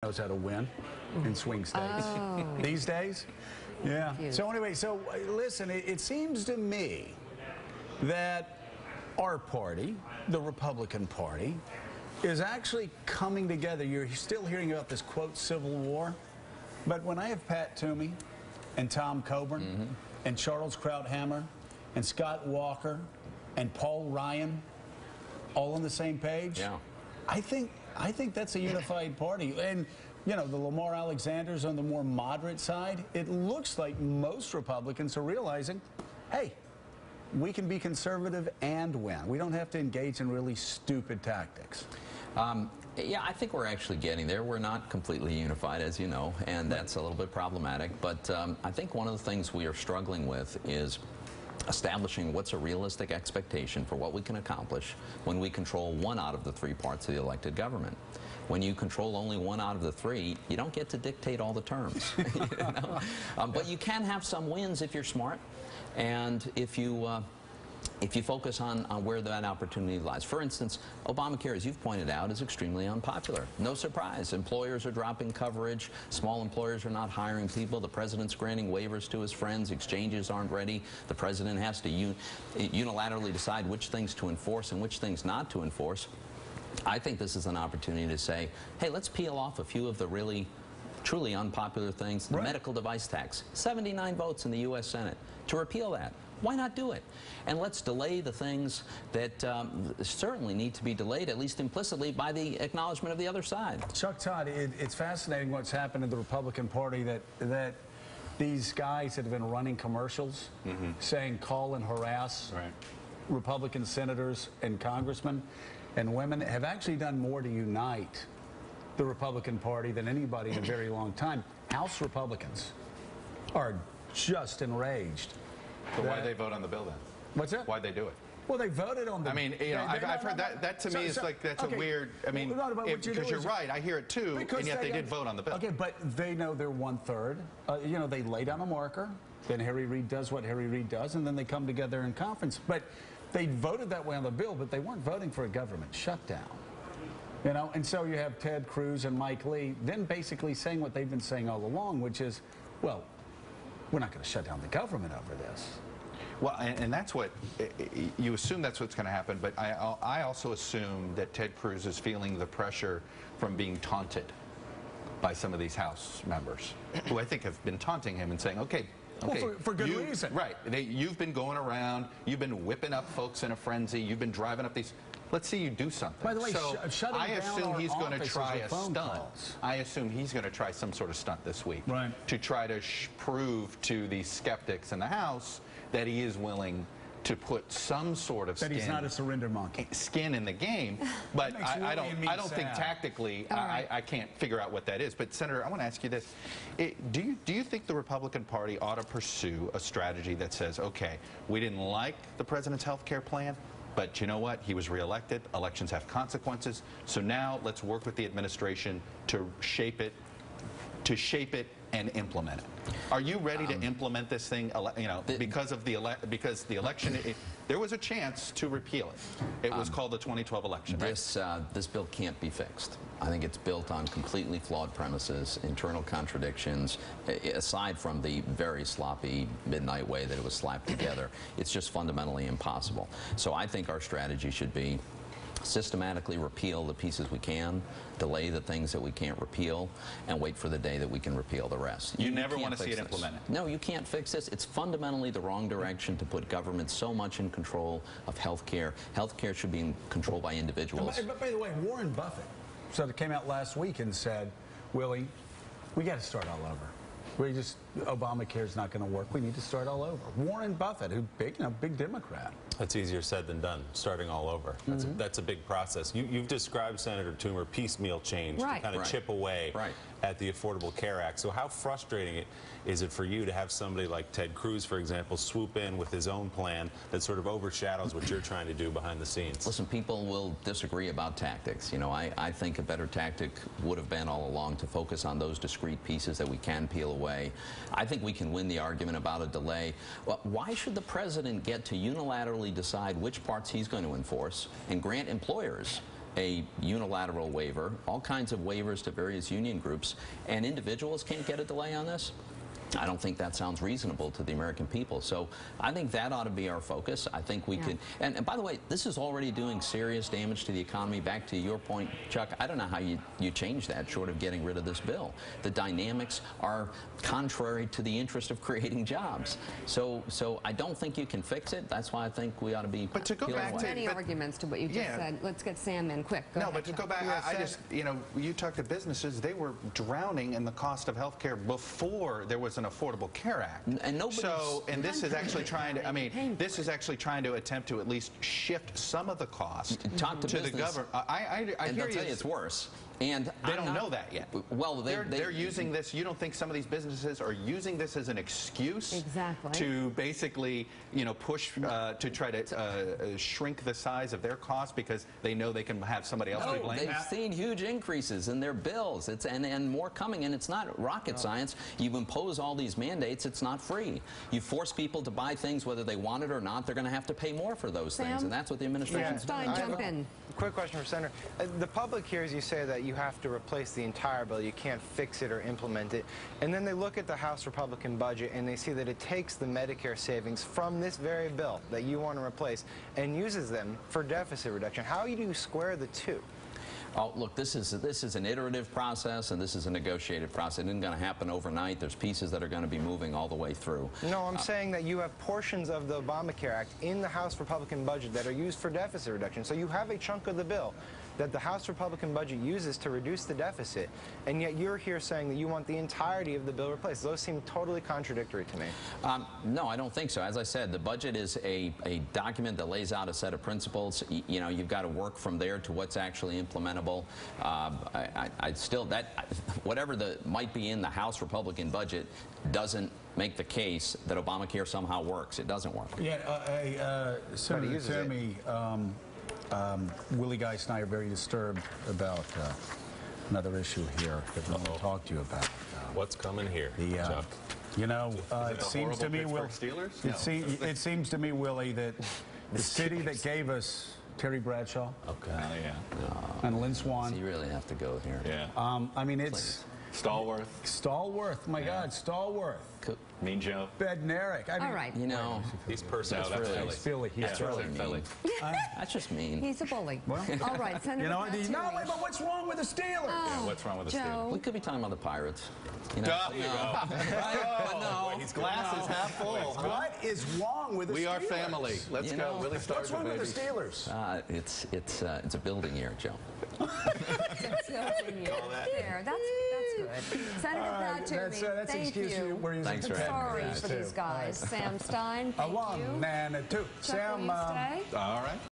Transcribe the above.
knows how to win in swing states these days. Yeah. So anyway, so listen, it seems to me that our party, the Republican Party, is actually coming together. You're still hearing about this, quote, civil war. But when I have Pat Toomey and Tom Coburn and Charles Krauthammer and Scott Walker and Paul Ryan all on the same page, I think that's a unified party. And, you know, the Lamar Alexanders on the more moderate side, it looks like most Republicans are realizing, hey, we can be conservative and win. We don't have to engage in really stupid tactics. Yeah, I think we're actually getting there. We're not completely unified, as you know, and that's a little bit problematic. But I think one of the things we are struggling with is establishing what's a realistic expectation for what we can accomplish when we control one out of the three parts of the elected government. When you control only one out of the three, you don't get to dictate all the terms. You know? But you can have some wins if you're smart, and if you focus on where that opportunity lies. For instance, Obamacare, as you've pointed out, is extremely unpopular. No surprise. Employers are dropping coverage. Small employers are not hiring people. The president's granting waivers to his friends. Exchanges aren't ready. The president has to unilaterally decide which things to enforce and which things not to enforce. I think this is an opportunity to say, hey, let's peel off a few of the really truly unpopular things. The medical device tax, 79 votes in the U.S. Senate to repeal that. Why not do it? And let's delay the things that certainly need to be delayed, at least implicitly, by the acknowledgement of the other side. Chuck Todd, it's fascinating what's happened in the Republican Party, that these guys that have been running commercials saying call and harass Republican senators and congressmen and women have actually done more to unite the Republican Party than anybody in a very long time. House Republicans are just enraged. But why'd they vote on the bill then? What's that? Why'd they do it? Well, they voted on the... I mean, you know, I've heard that to me is like, that's a weird... I mean, because you're right, I hear it too, and yet they did vote on the bill. Okay, but they know they're one-third. You know, they lay down a marker, then Harry Reid does what Harry Reid does, and then they come together in conference. But they voted that way on the bill, but they weren't voting for a government shutdown. You know, and so you have Ted Cruz and Mike Lee then basically saying what they've been saying all along, which is, well, we're not going to shut down the government over this. Well, and that's what, you assume that's what's going to happen, but I also assume that Ted Cruz is feeling the pressure from being taunted by some of these House members, who I think have been taunting him and saying, okay, well, for good reason. Right. You've been going around, you've been whipping up folks in a frenzy, you've been driving up these... Let's see you do something. By the way, so shutting I down assume our he's going to try a phone stunt. calls. I assume he's going to try some sort of stunt this week to try to prove to these skeptics in the House that he is willing to put some sort of that he's not a surrender monkey. Skin in the game. But I don't think tactically I can't figure out what that is. But Senator, I want to ask you this: do you think the Republican Party ought to pursue a strategy that says, okay, we didn't like the president's health care plan, but you know what? He was reelected. Elections have consequences. So now let's work with the administration to shape it and implement it. Are you ready to implement this thing? You know, because the election, there was a chance to repeal it. It was called the 2012 election. This bill can't be fixed. I think it's built on completely flawed premises, internal contradictions. Aside from the very sloppy midnight way that it was slapped together, it's just fundamentally impossible. So I think our strategy should be systematically repeal the pieces we can, delay the things that we can't repeal, and wait for the day that we can repeal the rest. You never want to see it implemented? No, you can't fix this. It's fundamentally the wrong direction to put government so much in control of health care. Health care should be controlled by individuals. But by the way, Warren Buffett came out last week and said, Willie, we got to start all over. Obamacare's not going to work. We need to start all over. Warren Buffett, who big Democrat. That's easier said than done, starting all over. That's a big process. You've described, Senator Toomer, piecemeal change to kind of chip away at the Affordable Care Act. So how frustrating is it for you to have somebody like Ted Cruz, for example, swoop in with his own plan that sort of overshadows what you're trying to do behind the scenes? Listen, people will disagree about tactics. You know, I think a better tactic would have been all along to focus on those discrete pieces that we can peel away. I think we can win the argument about a delay. Well, why should the president get to unilaterally decide which parts he's going to enforce and grant employers a unilateral waiver, all kinds of waivers to various union groups, and individuals can't get a delay on this? I don't think that sounds reasonable to the American people. So I think that ought to be our focus. I think we could, and by the way, this is already doing serious damage to the economy. Back to your point, Chuck, I don't know how you change that short of getting rid of this bill. The dynamics are contrary to the interest of creating jobs. So I don't think you can fix it. That's why I think we ought to be. But to go back to many arguments to what you just said. Let's get Sam in quick. Go ahead, but to go back, I just, you talk to businesses, they were drowning in the cost of health care before there was an Affordable Care Act. And this is actually trying to, this is actually trying to attempt to at least shift some of the cost to the government. I hear you. Tell you it's worse. And they don't know that yet. Well, they're using this. You don't think some of these businesses are using this as an excuse to basically, push to try to shrink the size of their costs because they know they can have somebody else be blamed? They've seen huge increases in their bills. And more coming, and it's not rocket science. You impose all these mandates. It's not free. You force people to buy things whether they want it or not. They're going to have to pay more for those things, and that's what the administration's doing. Jump in. Quick question for Senator. The public hears you say that you have to replace the entire bill. You can't fix it or implement it. And then they look at the House Republican budget and they see that it takes the Medicare savings from this very bill that you want to replace and uses them for deficit reduction. How do you square the two? Oh, look, this is an iterative process, and this is a negotiated process. It isn't going to happen overnight. There's pieces that are going to be moving all the way through. No, I'm saying that you have portions of the Obamacare Act in the House Republican budget that are used for deficit reduction. So you have a chunk of the bill that the House Republican budget uses to reduce the deficit, and yet you're here saying that you want the entirety of the bill replaced. Those seem totally contradictory to me. No, I don't think so. As I said, the budget is a document that lays out a set of principles. You've got to work from there to what's actually implementable. I still, whatever might be in the House Republican budget doesn't make the case that Obamacare somehow works. It doesn't work. Yeah, Senator Toomey, Willie Geist and I are very disturbed about another issue here that we want to talk to you about. What's coming here, Chuck? It seems to me, it seems to me, Willie, that the city that gave us Terry Bradshaw, and Lynn Swan. So you really have to go here. Yeah. I mean, it's Stallworth. My God, Stallworth. Mean Joe. Bednarik. All right. These persons. That's Philly. That's really mean. That's just mean. He's a bully. Well, all right, Senator. But what's wrong with the Steelers? Yeah, what's wrong with the Steelers? We could be talking about the Pirates. His glass is half full. What is wrong with the Steelers? We are family. Let's go. Really start. What's wrong with the Steelers? It's a building year, Joe. That's good. Senator Pat Toomey, thank you. Thanks for having me. Sorry for these guys. Sam Stein, thank you. One and two. Chuck, will you stay? All right.